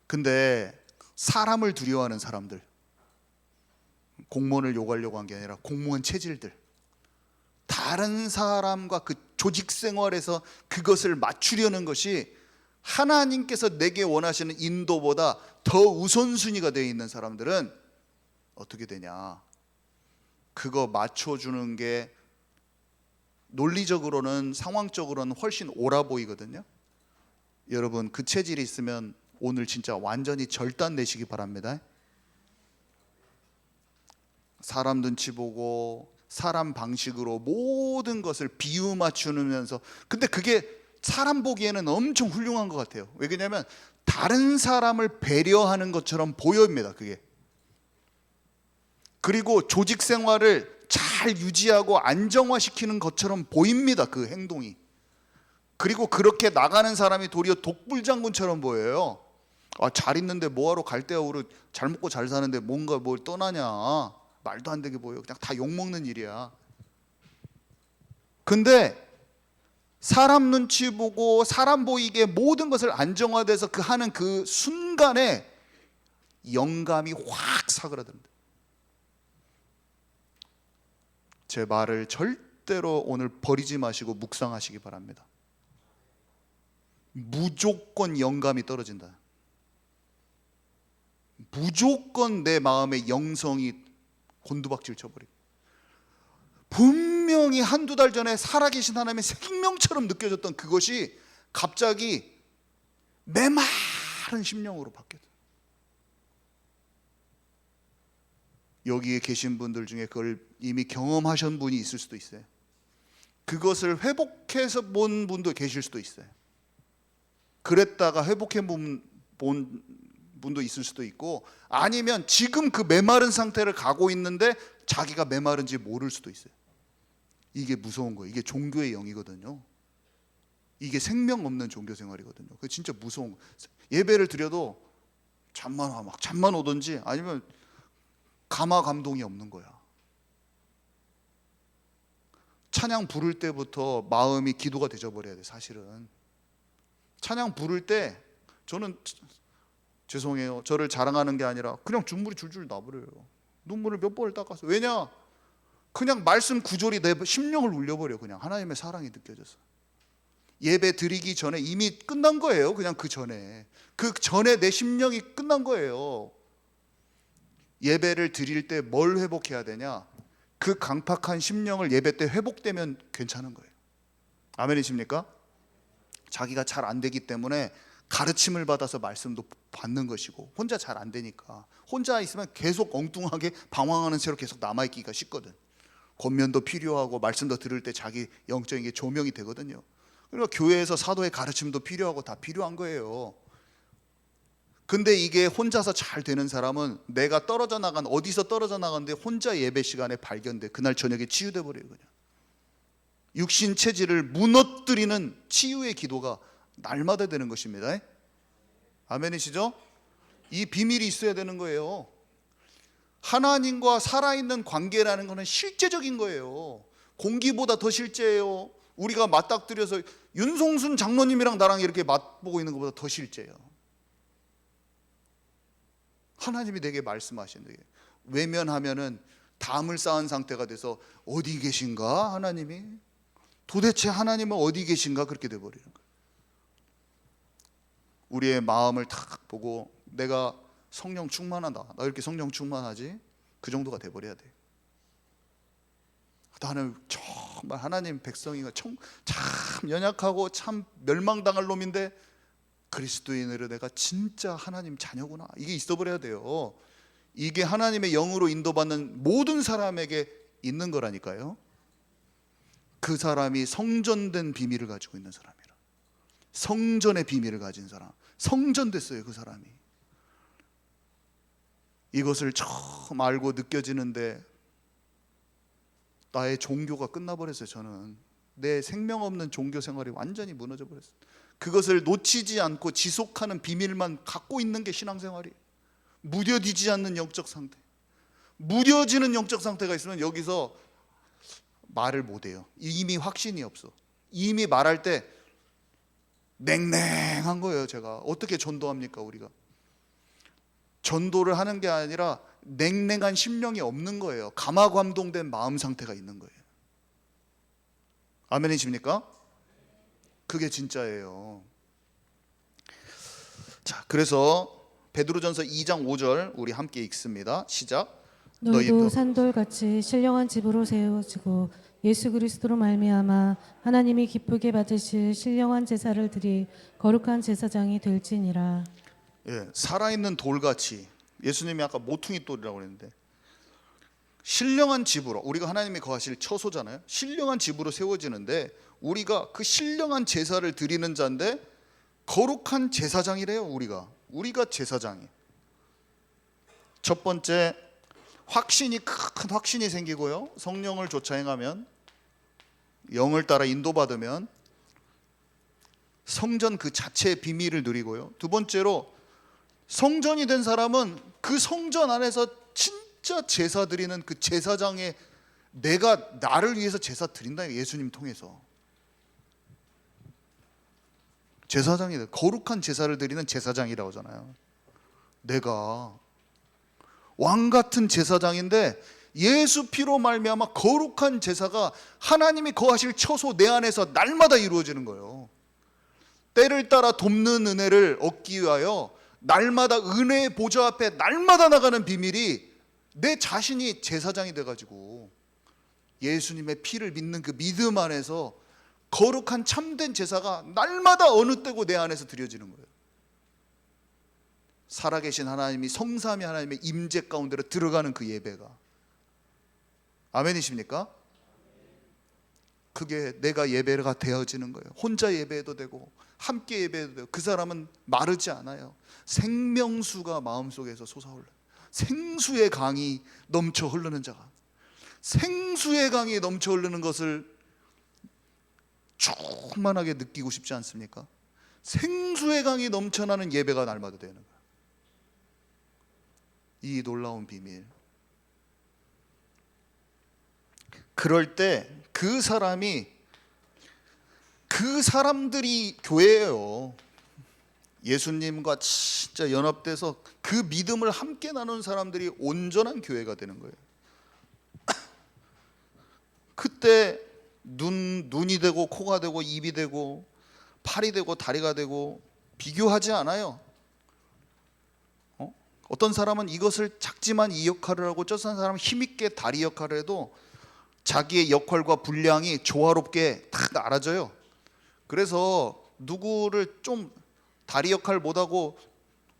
근데 사람을 두려워하는 사람들, 공무원을 욕하려고 한 게 아니라 공무원 체질들, 다른 사람과 그 조직 생활에서 그것을 맞추려는 것이 하나님께서 내게 원하시는 인도보다 더 우선순위가 되어 있는 사람들은 어떻게 되냐? 그거 맞춰주는 게 논리적으로는 상황적으로는 훨씬 옳아 보이거든요. 여러분 그 체질이 있으면 오늘 진짜 완전히 절단 내시기 바랍니다. 사람 눈치 보고 사람 방식으로 모든 것을 비유 맞추면서, 근데 그게 사람 보기에는 엄청 훌륭한 것 같아요. 왜냐하면 다른 사람을 배려하는 것처럼 보여입니다. 그게. 그리고 조직 생활을 잘 유지하고 안정화시키는 것처럼 보입니다. 그 행동이. 그리고 그렇게 나가는 사람이 도리어 독불장군처럼 보여요. 아, 잘 있는데 뭐하러 갈데없이 잘 먹고 잘 사는데 뭔가 뭘 떠나냐, 말도 안 되게 보여. 그냥 다 욕먹는 일이야. 근데 사람 눈치 보고 사람 보이게 모든 것을 안정화돼서 그 하는 그 순간에 영감이 확 사그라듭니다. 제 말을 절대로 오늘 버리지 마시고 묵상하시기 바랍니다. 무조건 영감이 떨어진다. 무조건 내 마음의 영성이 곤두박질 쳐버리고, 분명히 한두 달 전에 살아계신 하나님의 생명처럼 느껴졌던 그것이 갑자기 메마른 심령으로 바뀌어요. 여기에 계신 분들 중에 그걸 이미 경험하신 분이 있을 수도 있어요. 그것을 회복해서 본 분도 계실 수도 있어요. 그랬다가 회복해 본 분도 있을 수도 있고, 아니면 지금 그 메마른 상태를 가고 있는데 자기가 메마른지 모를 수도 있어요. 이게 무서운 거예요. 이게 종교의 영이거든요. 이게 생명 없는 종교 생활이거든요. 그게 진짜 무서운 거예요. 예배를 드려도 잠만 와, 막 잠만 오든지 아니면 감화 감동이 없는 거야. 찬양 부를 때부터 마음이 기도가 되져버려야 돼. 사실은 찬양 부를 때 저는 죄송해요, 저를 자랑하는 게 아니라 그냥 눈물이 줄줄 나버려요. 눈물을 몇 번을 닦았어. 왜냐? 그냥 말씀 구절이 내 심령을 울려버려. 그냥 하나님의 사랑이 느껴져서. 예배 드리기 전에 이미 끝난 거예요. 그냥 그 전에 내 심령이 끝난 거예요. 예배를 드릴 때 뭘 회복해야 되냐? 그 강팍한 심령을 예배 때 회복되면 괜찮은 거예요. 아멘이십니까? 자기가 잘 안 되기 때문에 가르침을 받아서 말씀도 받는 것이고, 혼자 잘 안 되니까 혼자 있으면 계속 엉뚱하게 방황하는 채로 계속 남아있기가 쉽거든. 권면도 필요하고 말씀도 들을 때 자기 영적인 게 조명이 되거든요. 그러니까 교회에서 사도의 가르침도 필요하고 다 필요한 거예요. 근데 이게 혼자서 잘 되는 사람은 내가 떨어져 나간, 어디서 떨어져 나갔는데 혼자 예배 시간에 발견돼. 그날 저녁에 치유돼 버려요. 그냥 육신 체질을 무너뜨리는 치유의 기도가 날마다 되는 것입니다. 아멘이시죠? 이 비밀이 있어야 되는 거예요. 하나님과 살아있는 관계라는 것은 실제적인 거예요. 공기보다 더 실제예요. 우리가 맞닥뜨려서 윤송순 장로님이랑 나랑 이렇게 맛보고 있는 것보다 더 실제예요. 하나님이 내게 말씀하시는 게, 외면하면은 담을 쌓은 상태가 돼서 어디 계신가 하나님이, 도대체 하나님은 어디 계신가 그렇게 돼버리는 거예요. 우리의 마음을 탁 보고 내가 성령 충만하다, 나 이렇게 성령 충만하지? 그 정도가 돼버려야 돼. 나는 정말 하나님 백성이가 참 연약하고 참 멸망당할 놈인데 그리스도인으로 내가 진짜 하나님 자녀구나, 이게 있어버려야 돼요. 이게 하나님의 영으로 인도받는 모든 사람에게 있는 거라니까요. 그 사람이 성전된 비밀을 가지고 있는 사람이라. 성전의 비밀을 가진 사람, 성전됐어요 그 사람이. 이것을 처음 알고 느껴지는데 나의 종교가 끝나버렸어요. 저는 내 생명 없는 종교 생활이 완전히 무너져 버렸어요. 그것을 놓치지 않고 지속하는 비밀만 갖고 있는 게 신앙생활이에요. 무뎌지지 않는 영적 상태. 무뎌지는 영적 상태가 있으면 여기서 말을 못해요. 이미 확신이 없어. 이미 말할 때 냉랭한 거예요. 제가 어떻게 전도합니까? 우리가 전도를 하는 게 아니라 냉랭한 심령이 없는 거예요. 감화감동된 마음 상태가 있는 거예요. 아멘이십니까? 그게 진짜예요. 자, 그래서 베드로전서 2장 5절 우리 함께 읽습니다. 시작. 너희도 산돌같이 신령한 집으로 세워지고 예수 그리스도로 말미암아 하나님이 기쁘게 받으실 신령한 제사를 드리 거룩한 제사장이 될지니라. 예, 살아있는 돌같이, 예수님이 아까 모퉁이 돌이라고 그랬는데, 신령한 집으로, 우리가 하나님이 거하실 처소잖아요. 신령한 집으로 세워지는데 우리가 그 신령한 제사를 드리는 자인데 거룩한 제사장이래요. 우리가 제사장이. 첫 번째, 큰 확신이 생기고요. 성령을 좇아 행하면, 영을 따라 인도받으면 성전 그 자체의 비밀을 누리고요. 두 번째로, 성전이 된 사람은 그 성전 안에서 진짜 제사 드리는 그 제사장의, 내가 나를 위해서 제사 드린다. 예수님 통해서 제사장이 돼. 거룩한 제사를 드리는 제사장이라고 하잖아요. 내가 왕 같은 제사장인데 예수 피로 말미암아 거룩한 제사가 하나님이 거하실 처소 내 안에서 날마다 이루어지는 거예요. 때를 따라 돕는 은혜를 얻기 위하여 날마다 은혜의 보좌 앞에 날마다 나가는 비밀이, 내 자신이 제사장이 돼가지고 예수님의 피를 믿는 그 믿음 안에서 거룩한 참된 제사가 날마다 어느 때고 내 안에서 드려지는 거예요. 살아계신 하나님이, 성삼위 하나님의 임재 가운데로 들어가는 그 예배가. 아멘이십니까? 그게 내가 예배가 되어지는 거예요. 혼자 예배해도 되고 함께 예배해도 되고. 그 사람은 마르지 않아요. 생명수가 마음속에서 솟아올라요. 생수의 강이 넘쳐 흐르는 자가, 생수의 강이 넘쳐 흐르는 것을 충만하게 느끼고 싶지 않습니까? 생수의 강이 넘쳐나는 예배가 날마다 되는 거예요. 이 놀라운 비밀. 그럴 때 그 사람들이 교회예요. 예수님과 진짜 연합돼서 그 믿음을 함께 나누는 사람들이 온전한 교회가 되는 거예요. 그때 눈이 되고 코가 되고 입이 되고 팔이 되고 다리가 되고 비교하지 않아요. 어떤 사람은 이것을 작지만 이 역할을 하고, 저 사람은 힘있게 다리 역할을 해도 자기의 역할과 분량이 조화롭게 딱 알아져요. 그래서 누구를 좀 다리 역할 못하고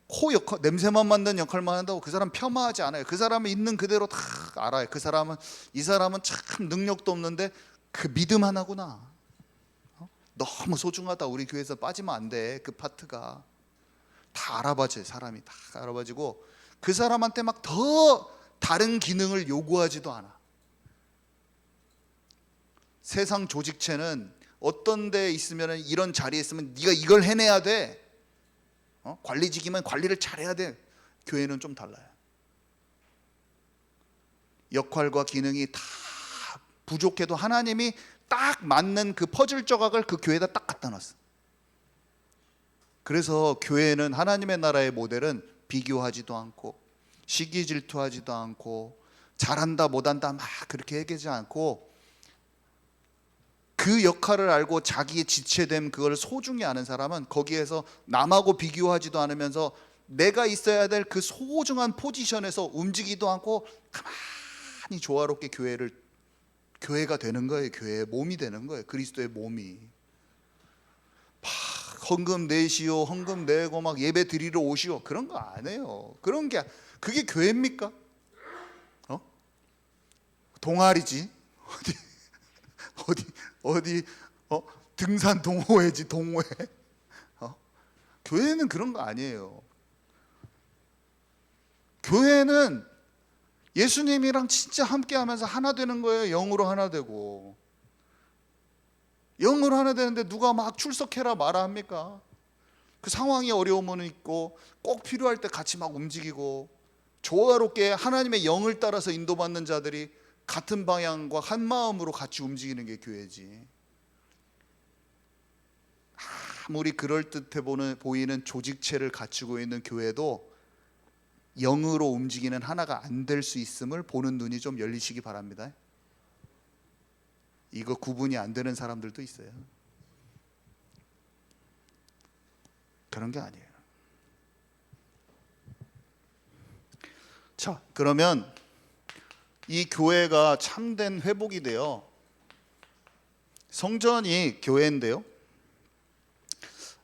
코 역할, 냄새만 맡는 역할만 한다고 그 사람 폄하하지 않아요. 그 사람은 있는 그대로 다 알아요. 이 사람은 참 능력도 없는데 그 믿음 하나구나. 너무 소중하다. 우리 교회에서 빠지면 안 돼. 그 파트가 다 알아봐져요. 사람이 다 알아봐지고 그 사람한테 막 더 다른 기능을 요구하지도 않아. 세상 조직체는 어떤 데 있으면, 이런 자리에 있으면 네가 이걸 해내야 돼. 관리직이면 관리를 잘해야 돼. 교회는 좀 달라요. 역할과 기능이 다 부족해도 하나님이 딱 맞는 그 퍼즐 조각을 그 교회에다 딱 갖다 놨어. 그래서 교회는, 하나님의 나라의 모델은 비교하지도 않고 시기 질투하지도 않고 잘한다 못한다 막 그렇게 얘기하지 않고, 그 역할을 알고 자기의 지체됨, 그걸 소중히 아는 사람은 거기에서 남하고 비교하지도 않으면서 내가 있어야 될 그 소중한 포지션에서 움직이지도 않고 가만히 조화롭게 교회가 되는 거예요. 교회의 몸이 되는 거예요. 그리스도의 몸이. 헌금 내시오, 헌금 내고 막 예배 드리러 오시오, 그런 거 안 해요. 그게 교회입니까? 동아리지. 어디 등산 동호회지, 동호회. 교회는 그런 거 아니에요. 교회는 예수님이랑 진짜 함께 하면서 하나 되는 거예요. 영으로 하나 되고. 영으로 하나 되는데 누가 막 출석해라 마라 합니까? 그 상황이 어려우면 있고 꼭 필요할 때 같이 막 움직이고 조화롭게 하나님의 영을 따라서 인도받는 자들이 같은 방향과 한 마음으로 같이 움직이는 게 교회지. 아무리 그럴듯해 보이는 조직체를 갖추고 있는 교회도 영으로 움직이는 하나가 안 될 수 있음을 보는 눈이 좀 열리시기 바랍니다. 이거 구분이 안 되는 사람들도 있어요. 그런 게 아니에요. 자, 그러면 이 교회가 참된 회복이 되어 성전이 교회인데요.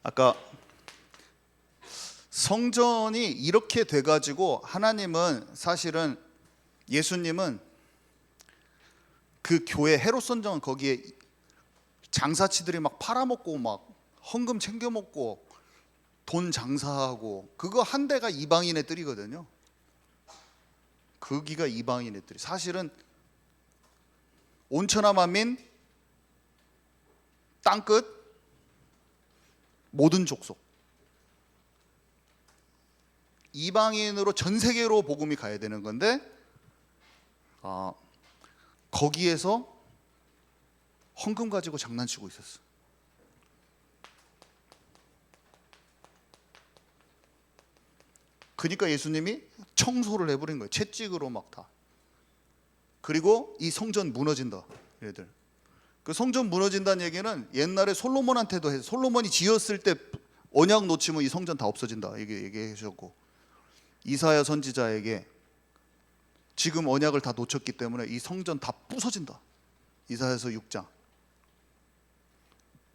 아까 성전이 이렇게 돼가지고 하나님은 사실은 예수님은 그 교회 헤롯 선정은 거기에 장사치들이 막 팔아먹고 막 헌금 챙겨 먹고 돈 장사하고 그거 한 대가 이방인의 뜰이거든요. 거기가 이방인의 뜰이 사실은 온천하 만민 땅끝 모든 족속 이방인으로 전 세계로 복음이 가야 되는 건데 거기에서 헌금 가지고 장난치고 있었어. 그러니까 예수님이 청소를 해버린 거예요. 채찍으로 막 다. 그리고 이 성전 무너진다. 얘들. 그 성전 무너진다는 얘기는 옛날에 솔로몬한테도 해서 솔로몬이 지었을 때 언약 놓치면 이 성전 다 없어진다. 이게 얘기해 주셨고 이사야 선지자에게 지금 언약을 다 놓쳤기 때문에 이 성전 다 부서진다. 이사야서 6장.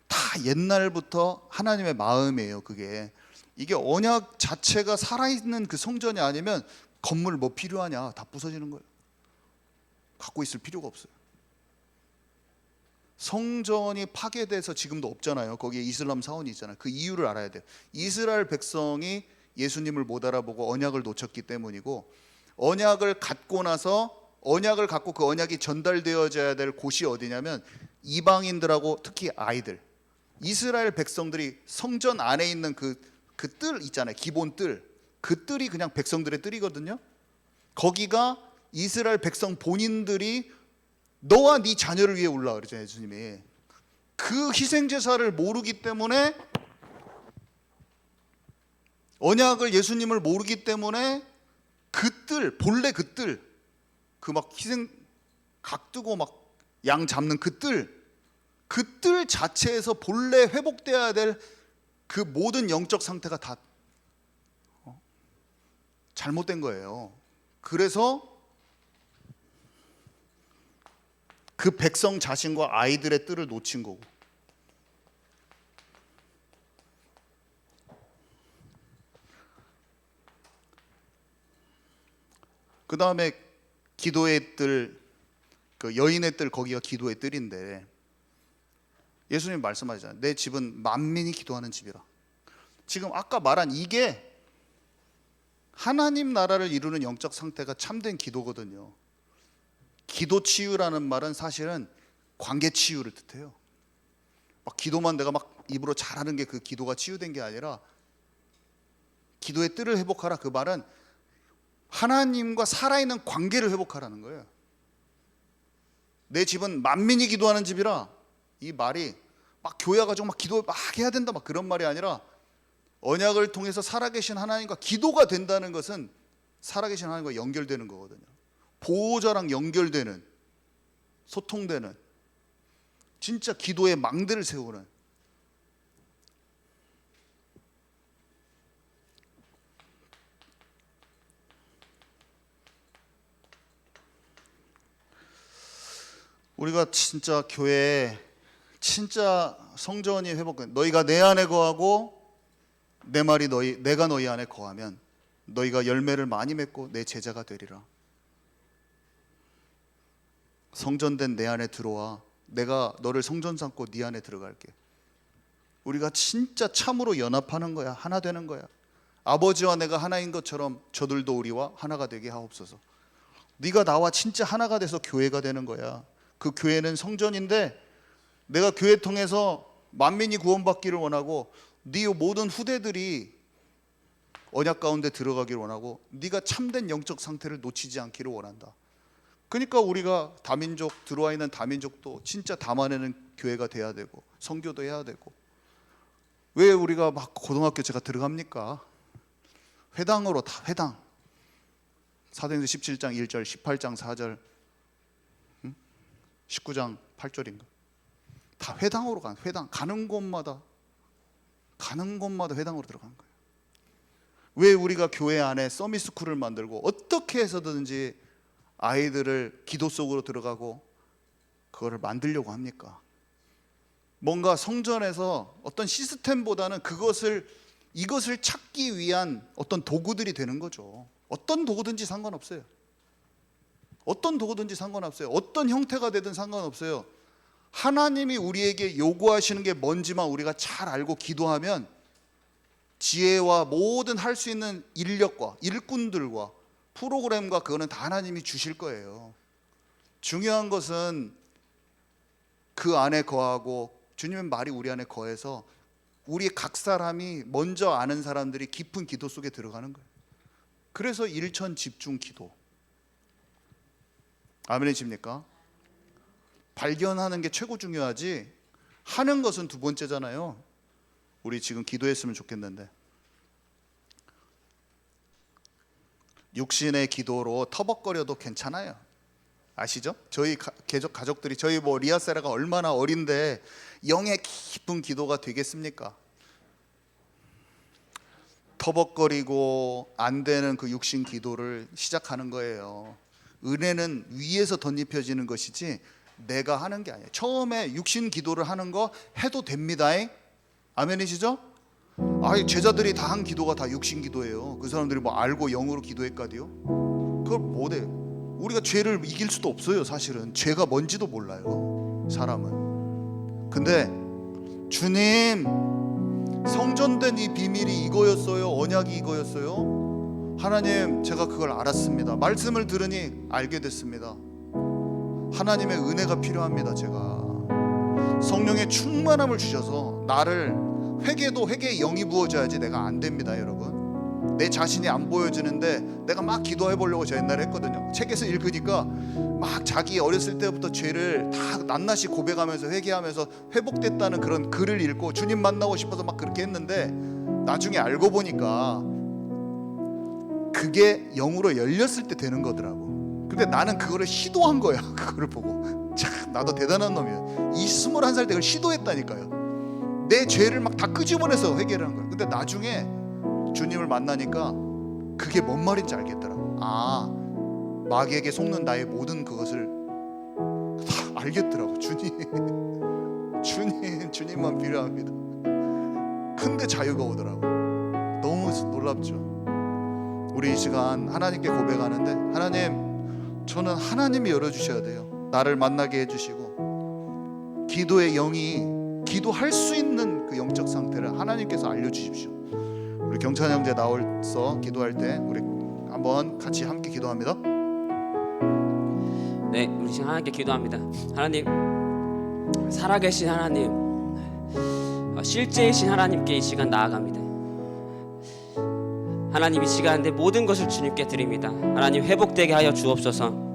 다 옛날부터 하나님의 마음이에요. 그게 이게 언약 자체가 살아있는 그 성전이 아니면 건물 뭐 필요하냐 다 부서지는 거예요. 갖고 있을 필요가 없어요. 성전이 파괴돼서 지금도 없잖아요. 거기에 이슬람 사원이 있잖아요. 그 이유를 알아야 돼요. 이스라엘 백성이 예수님을 못 알아보고 언약을 놓쳤기 때문이고 언약을 갖고 나서 언약을 갖고 그 언약이 전달되어져야 될 곳이 어디냐면 이방인들하고 특히 아이들 이스라엘 백성들이 성전 안에 있는 그 뜰 있잖아요. 기본 뜰. 그 뜰이 그냥 백성들의 뜰이거든요. 거기가 이스라엘 백성 본인들이 너와 네 자녀를 위해 올라 그러죠. 예수님이. 그 희생 제사를 모르기 때문에 언약을 예수님을 모르기 때문에 그 뜰, 본래 그 뜰, 그 막 희생 각 뜨고 막 양 잡는 그 뜰 자체에서 본래 회복돼야 될 그 모든 영적 상태가 다 잘못된 거예요. 그래서 그 백성 자신과 아이들의 뜰을 놓친 거고 그 다음에 기도의 뜰, 그 여인의 뜰 거기가 기도의 뜰인데 예수님 말씀하시잖아요. 내 집은 만민이 기도하는 집이라. 지금 아까 말한 이게 하나님 나라를 이루는 영적 상태가 참된 기도거든요. 기도 치유라는 말은 사실은 관계 치유를 뜻해요. 막 기도만 내가 막 입으로 잘하는 게 그 기도가 치유된 게 아니라 기도의 뜰을 회복하라. 그 말은 하나님과 살아있는 관계를 회복하라는 거예요. 내 집은 만민이 기도하는 집이라. 이 말이 막 교회 가지고 막 기도 막 해야 된다 막 그런 말이 아니라 언약을 통해서 살아계신 하나님과 기도가 된다는 것은 살아계신 하나님과 연결되는 거거든요. 보호자랑 연결되는, 소통되는, 진짜 기도의 망대를 세우는. 우리가 진짜 교회에 진짜 성전이 회복된 너희가 내 안에 거하고 내 말이 내가 너희 안에 거하면 너희가 열매를 많이 맺고 내 제자가 되리라. 성전된 내 안에 들어와. 내가 너를 성전 삼고 네 안에 들어갈게. 우리가 진짜 참으로 연합하는 거야. 하나 되는 거야. 아버지와 내가 하나인 것처럼 저들도 우리와 하나가 되게 하옵소서. 네가 나와 진짜 하나가 돼서 교회가 되는 거야. 그 교회는 성전인데 내가 교회 통해서 만민이 구원받기를 원하고 네 모든 후대들이 언약 가운데 들어가기를 원하고 네가 참된 영적 상태를 놓치지 않기를 원한다. 그러니까 우리가 다민족 들어와 있는 다민족도 진짜 담아내는 교회가 돼야 되고 선교도 해야 되고. 왜 우리가 막 고등학교 제가 들어갑니까? 회당으로 다 회당. 사도행전 17장 1절 18장 4절 19장 8절인가 다 회당으로 간 회당 가는 곳마다 회당으로 들어간 거예요. 왜 우리가 교회 안에 서밋스쿨을 만들고 어떻게 해서든지 아이들을 기도 속으로 들어가고 그거를 만들려고 합니까? 뭔가 성전에서 어떤 시스템보다는 이것을 찾기 위한 어떤 도구들이 되는 거죠. 어떤 도구든지 상관없어요. 어떤 도구든지 상관없어요. 어떤 형태가 되든 상관없어요. 하나님이 우리에게 요구하시는 게 뭔지만 우리가 잘 알고 기도하면 지혜와 모든 할 수 있는 인력과 일꾼들과 프로그램과 그거는 다 하나님이 주실 거예요. 중요한 것은 그 안에 거하고 주님의 말이 우리 안에 거해서 우리 각 사람이 먼저 아는 사람들이 깊은 기도 속에 들어가는 거예요. 그래서 일천 집중 기도. 아멘이십니까? 발견하는 게 최고 중요하지 하는 것은 두 번째잖아요. 우리 지금 기도했으면 좋겠는데 육신의 기도로 터벅거려도 괜찮아요. 아시죠? 저희 가족들이 저희 리아세라가 얼마나 어린데 영의 깊은 기도가 되겠습니까? 터벅거리고 안 되는 그 육신 기도를 시작하는 거예요. 은혜는 위에서 덧입혀지는 것이지 내가 하는 게 아니에요. 처음에 육신 기도를 하는 거 해도 됩니다. 아멘이시죠? 제자들이 다 한 기도가 다 육신 기도예요. 그 사람들이 뭐 알고 영으로 기도했까디요? 그걸 못해요. 우리가 죄를 이길 수도 없어요. 사실은 죄가 뭔지도 몰라요, 사람은. 근데 주님, 성전된 이 비밀이 이거였어요. 언약이 이거였어요. 하나님, 제가 그걸 알았습니다. 말씀을 들으니 알게 됐습니다. 하나님의 은혜가 필요합니다. 제가 성령의 충만함을 주셔서 나를 회개도 회개의 영이 부어져야지 내가 안 됩니다. 여러분, 내 자신이 안 보여지는데 내가 막 기도해 보려고 저 옛날에 했거든요. 책에서 읽으니까 막 자기 어렸을 때부터 죄를 다 낱낱이 고백하면서 회개하면서 회복됐다는 그런 글을 읽고 주님 만나고 싶어서 막 그렇게 했는데 나중에 알고 보니까 그게 영으로 열렸을 때 되는 거더라고. 근데 나는 그거를 시도한 거야. 그거를 보고 참 나도 대단한 놈이야. 21살 때 그걸 시도했다니까요. 내 죄를 막 다 끄집어내서 회개를 한 거야. 근데 나중에 주님을 만나니까 그게 뭔 말인지 알겠더라고. 마귀에게 속는 나의 모든 그것을 다 알겠더라고. 주님만 필요합니다. 근데 자유가 오더라고. 너무 놀랍죠. 우리 이 시간 하나님께 고백하는데, 하나님, 저는 하나님이 열어주셔야 돼요. 나를 만나게 해주시고 기도의 영이 기도할 수 있는 그 영적 상태를 하나님께서 알려주십시오. 우리 경찬 형제 나와서 기도할 때 우리 한번 같이 함께 기도합니다. 네, 우리 지금 하나님께 기도합니다. 하나님, 살아계신 하나님, 실제이신 하나님께 이 시간 나아갑니다. 하나님, 이 시간 내 모든 것을 주님께 드립니다. 하나님, 회복되게 하여 주옵소서.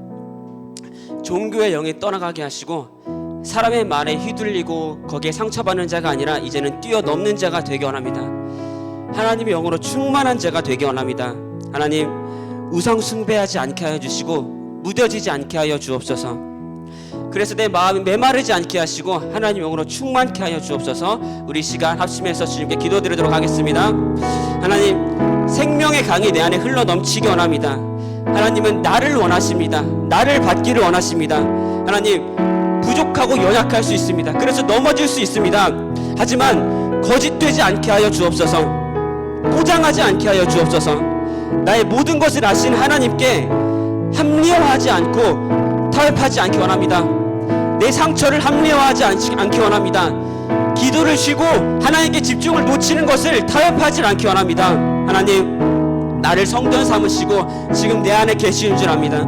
종교의 영이 떠나가게 하시고 사람의 말에 휘둘리고 거기에 상처받는 자가 아니라 이제는 뛰어넘는 자가 되기 원합니다. 하나님의 영으로 충만한 자가 되기 원합니다. 하나님, 우상 숭배하지 않게 하여 주시고 무뎌지지 않게 하여 주옵소서. 그래서 내 마음이 메마르지 않게 하시고 하나님 영으로 충만케 하여 주옵소서. 우리 시간 합심해서 주님께 기도드리도록 하겠습니다. 하나님, 생명의 강이 내 안에 흘러 넘치기 원합니다. 하나님은 나를 원하십니다. 나를 받기를 원하십니다. 하나님, 부족하고 연약할 수 있습니다. 그래서 넘어질 수 있습니다. 하지만 거짓되지 않게 하여 주옵소서. 포장하지 않게 하여 주옵소서. 나의 모든 것을 아신 하나님께 합리화하지 않고 타협하지 않기 원합니다. 내 상처를 합리화하지 않기 원합니다. 기도를 쉬고 하나님께 집중을 놓치는 것을 타협하지 않기 원합니다. 하나님, 나를 성전 삼으시고 지금 내 안에 계시는 줄 압니다.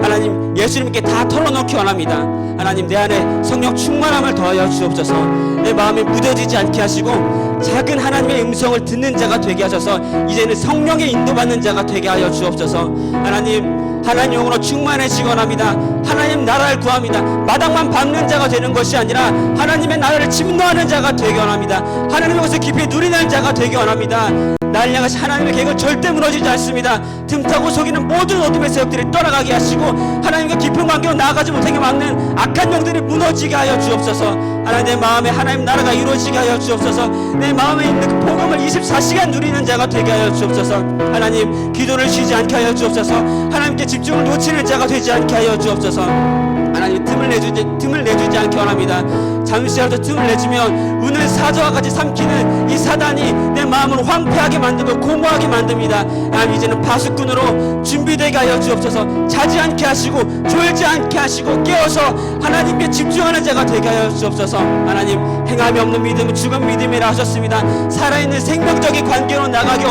하나님, 예수님께 다 털어놓기 원합니다. 하나님, 내 안에 성령 충만함을 더하여 주옵소서. 내 마음이 무뎌지지 않게 하시고 작은 하나님의 음성을 듣는 자가 되게 하셔서 이제는 성령의 인도받는 자가 되게 하여 주옵소서. 하나님, 하나님 영으로 충만해지기 원합니다. 하나님 나라를 구합니다. 마당만 밟는 자가 되는 것이 아니라 하나님의 나라를 침노하는 자가 되기 원합니다. 하나님의 것을 깊이 누리는 자가 되기 원합니다. 날 향하신 하나님의 계획은 절대 무너지지 않습니다. 틈타고 속이는 모든 어둠의 세력들이 떠나가게 하시고 하나님과 깊은 관계로 나아가지 못하게 막는 악한 영들이 무너지게 하여 주옵소서. 하나님, 내 마음에 하나님 나라가 이루어지게 하여 주옵소서. 내 마음에 있는 그 복음을 24시간 누리는 자가 되게 하여 주옵소서. 하나님, 기도를 쉬지 않게 하여 주옵소서. 하나님께 집중을 놓치는 자가 되지 않게 하여 주옵소서. 하나님, 틈을 내주지 않게 원합니다. 잠시라도 틈을 내주면 은을 사자와 같이 삼키는 이 사단이 내 마음을 황폐하게 만들고 공허하게 만듭니다. 하나님, 이제는 파수꾼으로 준비되게 하여 주옵소서. 자지 않게 하시고 졸지 않게 하시고 깨어서 하나님께 집중하는 자가 되게 하여 주옵소서. 하나님, 행함이 없는 믿음은 죽은 믿음이라 하셨습니다. 살아있는 생명적인 관계로 나아가기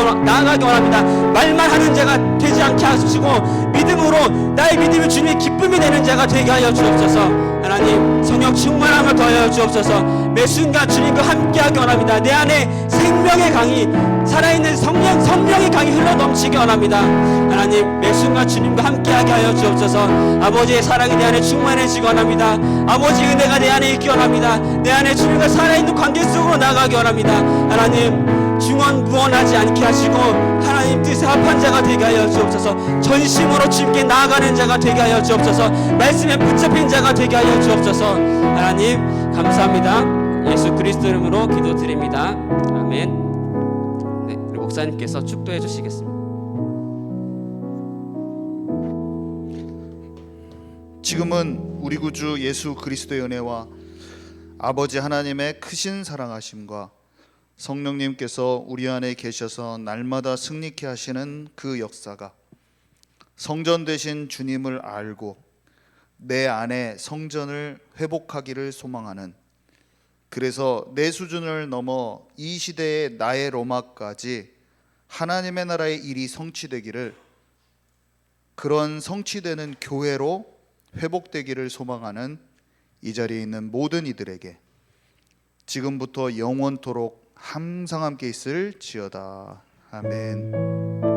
원합니다. 말만 하는 자가 되지 않게 하시고 믿음으로 나의 믿음이 주님의 기쁨이 되는 자가 되게 하여 주옵소서. 하나님, 성령 충만함을 더하여 주옵소서. 매 순간 주님과 함께하기 원합니다. 내 안에 생명의 강이, 살아있는 성령의 강이 흘러넘치기 원합니다. 하나님, 매 순간 주님과 함께하게 하여 주옵소서. 아버지의 사랑이 내 안에 충만해지기 원합니다. 아버지의 은혜가 내 안에 있기 원합니다. 내 안에 주님과 살아있는 관계 속으로 나가기 원합니다. 하나님, 중언부언하지 않게 하시고 하나님 뜻에 합한 자가 되게 하여 주옵소서. 전심으로 주님께 나아가는 자가 되게 하여 주옵소서. 말씀에 붙잡힌 자가 되게 하여 주옵소서. 하나님, 감사합니다. 예수 그리스도 이름으로 기도드립니다. 아멘. 네, 우리 목사님께서 축도해 주시겠습니다. 지금은 우리 구주 예수 그리스도의 은혜와 아버지 하나님의 크신 사랑하심과 성령님께서 우리 안에 계셔서 날마다 승리케 하시는 그 역사가 성전 되신 주님을 알고 내 안에 성전을 회복하기를 소망하는, 그래서 내 수준을 넘어 이 시대의 나의 로마까지 하나님의 나라의 일이 성취되기를, 그런 성취되는 교회로 회복되기를 소망하는 이 자리에 있는 모든 이들에게 지금부터 영원토록 항상 함께 있을지어다. 아멘.